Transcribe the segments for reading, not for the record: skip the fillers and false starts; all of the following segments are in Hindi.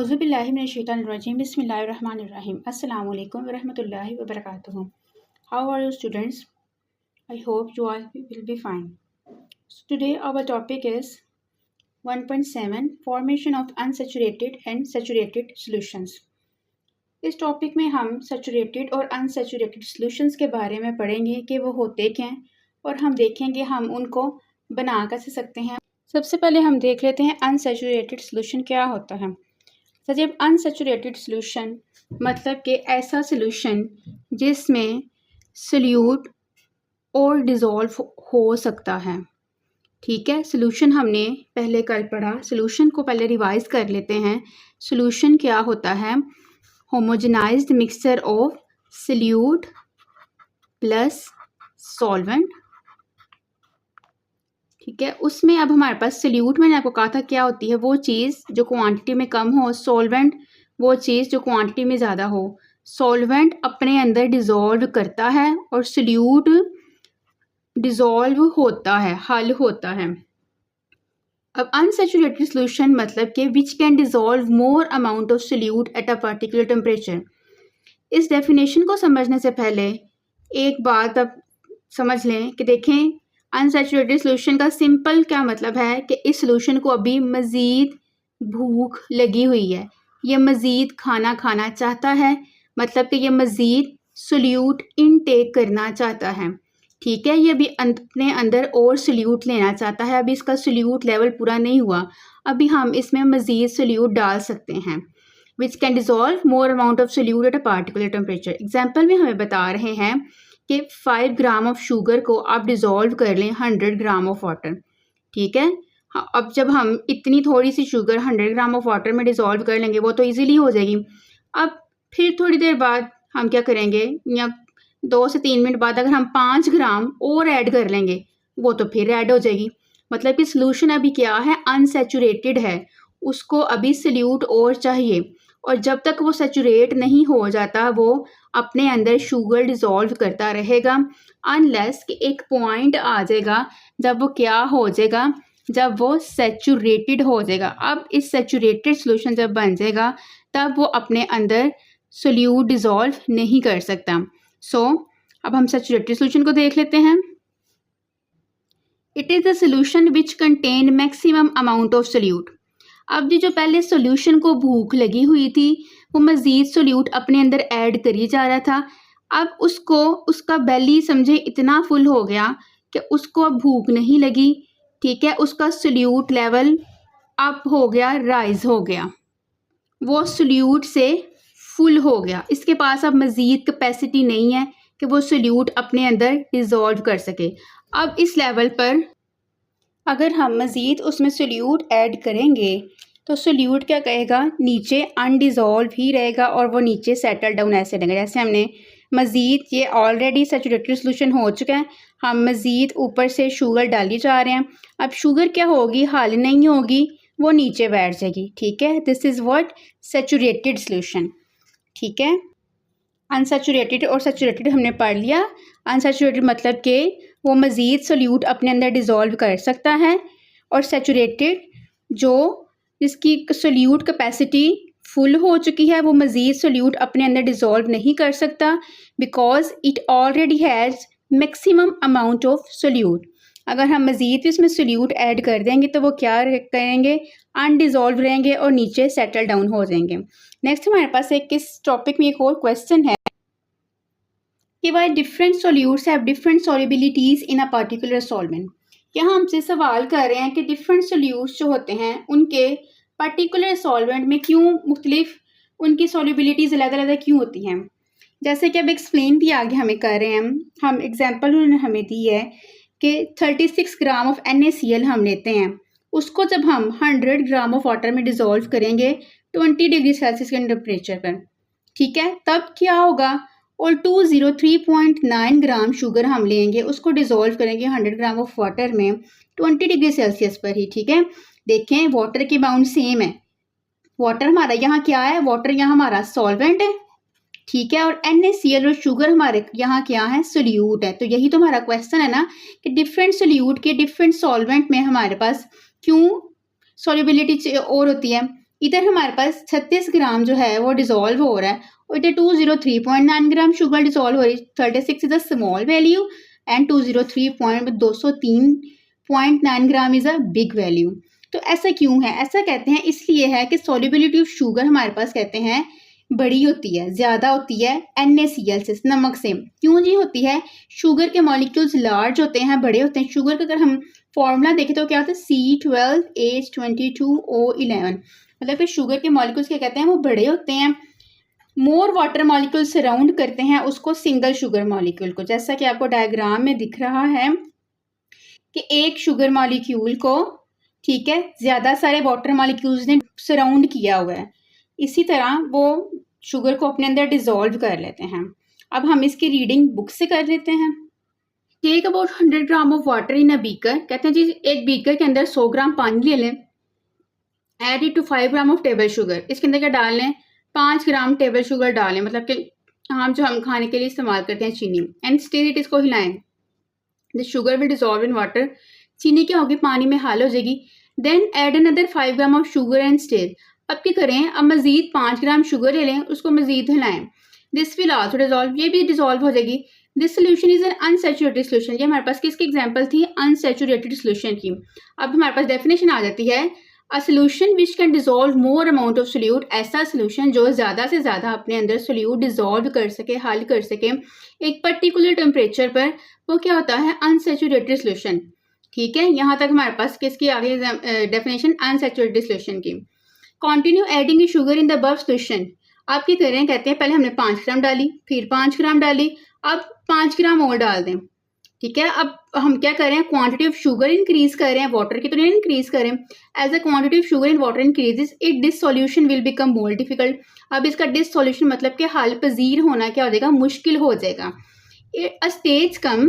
औज़ुबिल्लाहि मिनश्शैतानिर्रजीम बिस्मिल्लाहिर्रहमानिर्रहीम अस्सलामु अलैकुम वरहमतुल्लाहि वबरकातुहू। How are you students? I hope you all will be fine. So today our topic is 1.7 Formation of unsaturated and saturated solutions. इस टॉपिक में हम सैचुरेटेड और अनसैचुरेटेड सॉल्यूशंस के बारे में पढ़ेंगे कि वो होते क्या हैं और हम देखेंगे हम उनको बना कैसे सकते हैं। सबसे पहले हम देख लेते हैं अनसैचुरेटेड सॉल्यूशन क्या होता है। तो जब अनसैचुरेटेड सॉल्यूशन मतलब कि ऐसा सॉल्यूशन जिसमें सॉल्यूट और डिज़ोल्व हो सकता है। ठीक है, सॉल्यूशन हमने पहले कल पढ़ा, सॉल्यूशन को पहले रिवाइज कर लेते हैं। सॉल्यूशन क्या होता है? Homogenised mixture of solute plus solvent. ठीक है, उसमें अब हमारे पास सॉल्यूट मैंने आपको कहा था क्या होती है, वो चीज़ जो क्वांटिटी में कम हो, सॉल्वेंट वो चीज़ जो क्वांटिटी में ज़्यादा हो। सॉल्वेंट अपने अंदर डिज़ोल्व करता है और सॉल्यूट डिज़ोल्व होता है, हल होता है। अब अनसैचुरेटेड सॉल्यूशन मतलब कि which can dissolve more amount of solute at a particular temperature. इस डेफिनेशन को समझने से पहले एक बात अब समझ लें कि देखें अनसैचुरेटेड सॉल्यूशन का सिंपल क्या मतलब है कि इस सॉल्यूशन को अभी मज़ीद भूख लगी हुई है, ये मज़ीद खाना खाना चाहता है, मतलब कि ये मज़ीद सॉल्यूट इनटेक करना चाहता है। ठीक है, ये अभी अपने अंदर और सॉल्यूट लेना चाहता है। अभी इसका सॉल्यूट लेवल पूरा नहीं हुआ, अभी हम इसमें मज़ीद सॉल्यूट डाल सकते हैं। Which can dissolve more amount of solute at a particular temperature. Example में हमें बता रहे हैं कि 5 ग्राम ऑफ शुगर को आप डिज़ोल्व कर लें 100 ग्राम ऑफ वाटर। ठीक है, अब जब हम इतनी थोड़ी सी शुगर 100 ग्राम ऑफ वाटर में डिज़ोल्व कर लेंगे वो तो इजीली हो जाएगी। अब फिर थोड़ी देर बाद हम क्या करेंगे, या 2 से 3 मिनट बाद अगर हम 5 ग्राम और ऐड कर लेंगे वो तो फिर ऐड हो जाएगी। मतलब कि सॉल्यूशन अभी क्या है, अनसैचुरेटेड है, उसको अभी सॉल्यूट और चाहिए। और जब तक वो सैचुरेट नहीं हो जाता वो अपने अंदर शुगर डिज़ोल्व करता रहेगा, अनलेस कि एक पॉइंट आ जाएगा जब वो क्या हो जाएगा, जब वो सैचुरेटेड हो जाएगा। अब इस सैचुरेटेड सॉल्यूशन जब बन जाएगा तब वो अपने अंदर सॉल्यूट डिज़ोल्व नहीं कर सकता। अब हम सैचुरेटेड सॉल्यूशन को देख लेते हैं। It is the solution which contain maximum amount of solute. अब जो पहले सॉल्यूशन को भूख लगी हुई थी वो मज़ीद सॉल्यूट अपने अंदर ऐड करी जा रहा था। अब उसको उसका बेली समझे इतना फुल हो गया कि उसको अब भूख नहीं लगी। ठीक है, उसका सॉल्यूट लेवल अप हो गया, राइज हो गया, वो सॉल्यूट से फुल हो गया। इसके पास अब मज़ीद कैपेसिटी नहीं है कि वो सॉल्यूट अपने अंदर डिज़ोल्व कर सके। अब इस लेवल पर अगर हम मज़ीद उसमें सॉल्यूट ऐड करेंगे तो सॉल्यूट क्या कहेगा, नीचे अनडिज़ोल्व ही रहेगा और वो नीचे सेटल डाउन ऐसे रहेगा। जैसे हमने मज़ीद, ये ऑलरेडी सैचुरेटेड सॉल्यूशन हो चुका है, हम मज़ीद ऊपर से शुगर डाली जा रहे हैं। अब शुगर क्या होगी, हल नहीं होगी, वो नीचे बैठ जाएगी। ठीक है, this is what saturated solution. ठीक है, अनसैचुरेटेड और सैचुरेटेड हमने पढ़ लिया। अनसैचुरेटेड मतलब कि वो मज़ीद सॉल्यूट अपने अंदर डिज़ोल्व कर सकता है, और सैचुरेटेड जो जिसकी सॉल्यूट कैपेसिटी फुल हो चुकी है वो मज़ीद सॉल्यूट अपने अंदर डिज़ोल्व नहीं कर सकता, because it already has maximum amount of solute. अगर हम मज़ीद इसमें सॉल्यूट ऐड कर देंगे तो वो क्या करेंगे, अनडिज़ोल्व रहेंगे और नीचे सेटल डाउन हो जाएंगे। नेक्स्ट हमारे पास एक इस टॉपिक में एक और क्वेश्चन है कि why different solutes have different solubilities in a particular solvent. यहाँ हमसे सवाल कर रहे हैं कि डिफरेंट सॉल्यूट्स जो होते हैं उनके पर्टिकुलर सॉल्वेंट में क्यों मुख्तलिफ उनकी सॉल्युबिलिटीज़ अलग अलग क्यों होती हैं। जैसे कि अब एक्सप्लेन भी आगे हमें कर रहे हैं, हम एग्जांपल उन्होंने हमें दी है कि 36 ग्राम ऑफ NaCl हम लेते हैं, उसको जब हम 100 ग्राम ऑफ वाटर में डिज़ोल्व करेंगे 20 डिग्री सेल्सियस के टेम्परेचर पर। ठीक है, तब क्या होगा, और 203.9 ग्राम शुगर हम लेंगे, उसको डिज़ोल्व करेंगे 100 ग्राम ऑफ वाटर में 20 डिग्री सेल्सियस पर ही। ठीक है, देखें वाटर की बाउंड सेम है, वाटर हमारा यहाँ क्या है, वाटर यहाँ हमारा सॉल्वेंट है। ठीक है, और NaCl और शुगर हमारे यहाँ क्या है, सोल्यूट है। तो यही तो हमारा क्वेश्चन है ना कि डिफरेंट सोल्यूट के डिफरेंट सॉल्वेंट में हमारे पास क्यों सॉल्युबिलिटी और होती है। इधर हमारे पास 36 ग्राम जो है वो डिज़ोल्व हो रहा है और इधर 203.9 ग्राम शुगर डिज़ोल्व हो रही है। 36 is a small value and 203.9 gram is a big value. तो ऐसा क्यों है? ऐसा कहते हैं इसलिए है कि सॉल्युबिलिटी ऑफ शुगर हमारे पास कहते हैं बड़ी होती है, ज़्यादा होती है NaCl से, नमक से। क्यों जी होती है? शुगर के मॉलिक्यूल्स लार्ज होते हैं, बड़े होते हैं। शुगर का अगर हम फॉर्मूला देखें तो क्या होता है C12H22O11, मतलब कि शुगर के मॉलिक्यूल्स क्या कहते हैं वो बड़े होते हैं। मोर वाटर मॉलिक्यूल सराउंड करते हैं उसको सिंगल शुगर मॉलिक्यूल को, जैसा कि आपको डायग्राम में दिख रहा है कि एक शुगर मॉलिक्यूल को, ठीक है, ज़्यादा सारे वाटर मॉलिक्यूल्स ने सराउंड किया हुआ है। इसी तरह वो शुगर को अपने अंदर डिज़ोल्व कर लेते हैं। अब हम इसकी रीडिंग बुक से कर लेते हैं। Take about 100 gram of water in a beaker. कहते हैं जी एक बीकर के अंदर 100 ग्राम पानी ले लें। Add it to 5 gram of table sugar. इसके अंदर क्या डाल लें? 5 ग्राम टेबल शुगर डालें, मतलब कि हम खाने के लिए इस्तेमाल करते हैं चीनी। एंड स्टिर इट, इसको हिलाएं। The sugar will dissolve in water. चीनी क्या होगी? पानी में हाल हो जाएगी। Then add another 5 gram of sugar and stir. अब क्या करें? अब मजीद 5 ग्राम शुगर ले लें, उसको मजीद हिलाएं। दिस विल आल्सो डिजॉल्व, ये भी डिजॉल्व हो जाएगी। This solution is an unsaturated solution. ये हमारे पास किसकी एग्जाम्पल थी? अनसेचुरेटेड सोल्यूशन की। अब हमारे पास डेफिनेशन आ जाती है, a solution which can dissolve more amount of solute. ऐसा सोल्यूशन जो ज़्यादा से ज़्यादा अपने अंदर सोल्यूट डिजॉल्व कर सके, हल कर सके एक पर्टिकुलर टेम्परेचर पर, वो क्या होता है? Unsaturated solution. ठीक है, यहाँ तक हमारे पास किसकी आ गई डेफिनेशन? अनसेचुरेटेड सोल्यूशन की। Continue adding sugar in the above solution. आप क्या कर रहे हैं? कहते हैं पहले हमने 5 ग्राम डाली, फिर 5 ग्राम डाली, अब 5 ग्राम और डाल दें। ठीक है, अब हम क्या करें? क्वांटिटी ऑफ शुगर इंक्रीज कर रहे हैं, वाटर की तो नहीं इंक्रीज करें। As a quantity of sugar in water increases it this solution will become more difficult. अब इसका डिस सॉल्यूशन मतलब कि हल पजीर होना क्या हो जाएगा? मुश्किल हो जाएगा। अ स्टेज कम,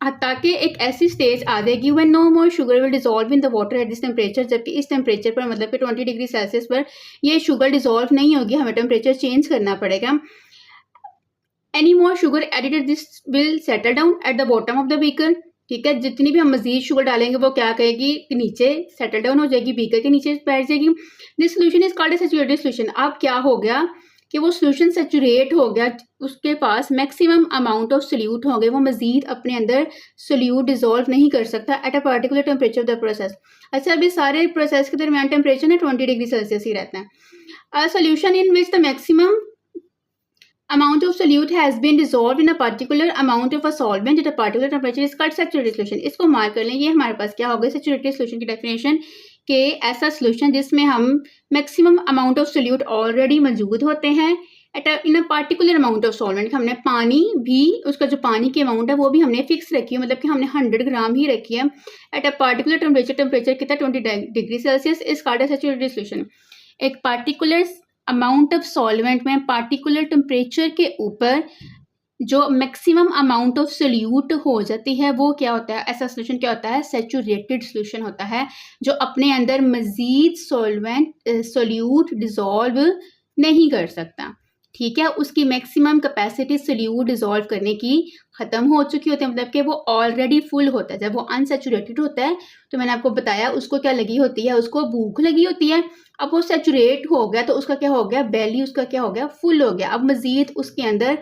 ताकि एक ऐसी स्टेज आ जाएगी when no more sugar will dissolve in the water at this temperature. जबकि इस टेम्परेचर पर, मतलब कि 20 डिग्री सेल्सियस पर ये शुगर डिजॉल्व नहीं होगी, हमें टेम्परेचर चेंज करना पड़ेगा। Any more sugar edited this will settle down at the bottom of the beaker. ठीक है, जितनी भी हम मजीद शुगर डालेंगे वो क्या करेगी? नीचे सेटल डाउन हो जाएगी, बीकर के नीचे बैठ जाएगी। This solution is called a saturated solution. अब क्या हो गया कि वो सोल्यूशन सैचुरेट हो गया, उसके पास मैक्सिमम अमाउंट ऑफ सोल्यूट हो गए, वो मजीद अपने अंदर सोल्यूट डिजॉल्व नहीं कर सकता at a particular temperature of the process. अच्छा, अभी सारे प्रोसेस के दरमियान टेम्परेचर ना 20 डिग्री सेल्सियस ही रहता है। A solution in which the maximum amount of solute has been dissolved in a particular amount of a solvent at a particular temperature is called saturated solution। इसको मार्क कर लें। ये हमारे पास क्या होगा? सैचुरेटेड सोल्यूशन की डेफिनेशन के ऐसा सोल्यूशन जिसमें हम maximum amount of solute already मौजूद होते हैं at in a particular amount of solvent. हमने पानी भी, उसका जो पानी की अमाउंट है वो भी हमने फिक्स रखी है, मतलब कि हमने 100 ग्राम ही रखी है एट अ पार्टिकुलर टेम्परेचर कितना? 20 degree Celsius is called a saturated solution. एक पार्टिकुलर अमाउंट ऑफ सॉल्वेंट में पार्टिकुलर टेम्परेचर के ऊपर जो मैक्सिमम अमाउंट ऑफ सोल्यूट हो जाती है वो क्या होता है? ऐसा सोल्यूशन क्या होता है? सैचुरेटेड सोल्यूशन होता है, जो अपने अंदर मजीद सोल्यूट डिजॉल्व नहीं कर सकता। ठीक है, उसकी मैक्सिमम कैपेसिटी सोल्यूट डिजॉल्व करने की ख़त्म हो चुकी होती है, मतलब कि वो ऑलरेडी फुल होता है। जब वो अनसेचुरेटेड होता है तो मैंने आपको बताया उसको क्या लगी होती है? उसको भूख लगी होती है। अब वो सैचुरेट हो गया तो उसका क्या हो गया? बेली उसका क्या हो गया? फुल हो गया। अब मजीद उसके अंदर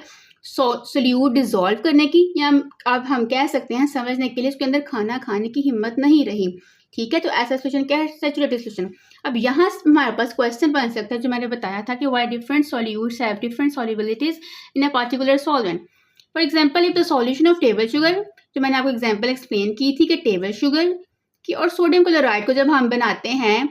सोल्यूट डिजॉल्व करने की, या अब हम कह सकते हैं समझने के लिए उसके अंदर खाना खाने की हिम्मत नहीं रही। ठीक है, तो ऐसा सोल्यूशन क्या है? Saturated solution. अब यहाँ हमारे पास क्वेश्चन बन सकता है जो मैंने बताया था कि why different solutes have different solubilities in a particular solvent. For example if the solution of table sugar, जो मैंने आपको एग्जांपल एक्सप्लेन की थी कि टेबल शुगर की और सोडियम क्लोराइड को जब हम बनाते हैं,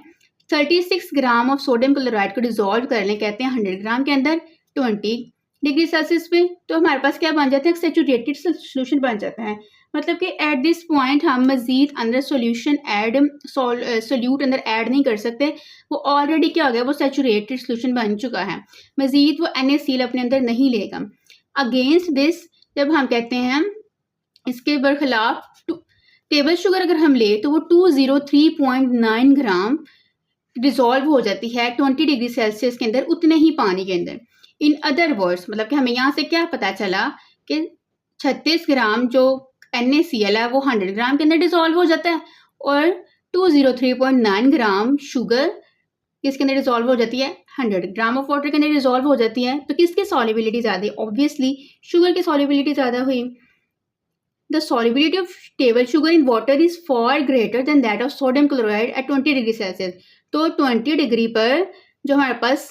36 ग्राम ऑफ सोडियम क्लोराइड को डिजॉल्व कर लें, कहते हैं 100 ग्राम के अंदर 20 डिग्री सेल्सियस पे, तो हमारे पास क्या बन जाता है? सैचुरेटेड सोल्यूशन बन जाता है। मतलब कि एट दिस पॉइंट हम मजीद अंदर सोल्यूट अंदर ऐड नहीं कर सकते, वो ऑलरेडी क्या हो गया? वो सैचुरेटेड सोल्यूशन बन चुका है। मजीद वो NaCl अपने अंदर नहीं लेगा। अगेंस्ट दिस जब हम कहते हैं इसके बरखिलाफ टेबल शुगर अगर हम ले तो वो 203.9 ग्राम डिजॉल्व हो जाती है 20 डिग्री सेल्सियस के अंदर, उतने ही पानी के अंदर। इन अदर वर्ड्स, मतलब कि हमें यहाँ से क्या पता चला कि 36 ग्राम जो NaCl है वो 100 ग्राम के अंदर डिजॉल्व हो जाता है और 203.9 ग्राम शुगर किसके अंदर डिजॉल्व हो जाती है, 100 ग्राम ऑफ वाटर के अंदर डिजॉल्व हो जाती है। तो किसकी सॉल्युबिलिटी ज़्यादा है, ऑब्वियसली शुगर की सॉल्युबिलिटी ज़्यादा हुई। The solubility of table sugar in water is far greater than that of sodium chloride at 20 degree Celsius. तो 20 डिग्री पर जो हमारे पास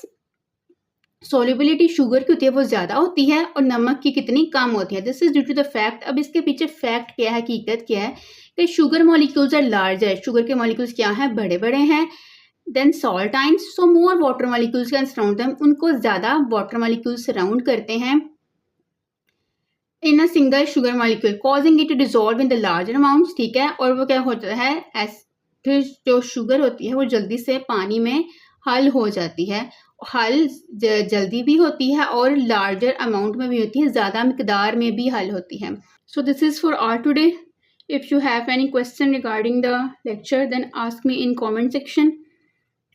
solubility शुगर की होती है वो ज़्यादा होती है और नमक की कितनी कम होती है। This is due to the fact, अब इसके पीछे फैक्ट क्या है, हकीकत क्या है कि sugar molecules are larger, sugar के मॉलिक्यूल्स क्या हैं, बड़े बड़े हैं, then salt ions, so more water molecules can surround them, उनको ज़्यादा वाटर मॉलिक्यूल्स सराउंड करते हैं in a single sugar molecule causing it to dissolve in the larger amounts, ठीक है। और वो क्या होता है, फिर जो शुगर होती है वो जल्दी से पानी में हल हो जाती है, हल जल्दी भी होती है और लार्जर अमाउंट में भी होती है, ज़्यादा मिकदार में भी हल होती है। So this is for our today. If you have any question regarding the lecture then ask me in comment section.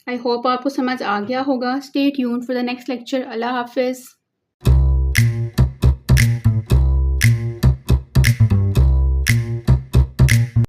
I hope आपको समझ आ गया होगा। Stay tuned for the next lecture. अल्लाह हाफिज़।